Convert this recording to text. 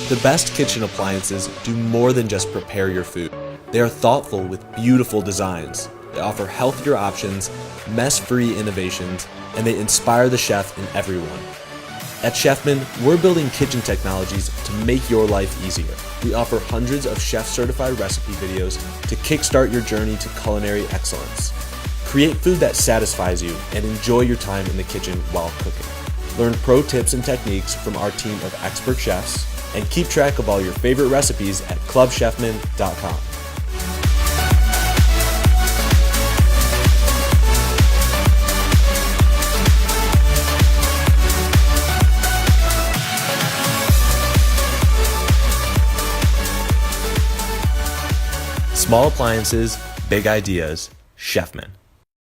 The best kitchen appliances do more than just prepare your food. They are thoughtful with beautiful designs. They offer healthier options, mess-free innovations, and they inspire the chef in everyone. At Chefman, we're building kitchen technologies to make your life easier. We offer hundreds of chef-certified recipe videos to kickstart your journey to culinary excellence. Create food that satisfies you and enjoy your time in the kitchen while cooking. Learn pro tips and techniques from our team of expert chefs, and keep track of all your favorite recipes at clubchefman.com. Small appliances, big ideas, Chefman.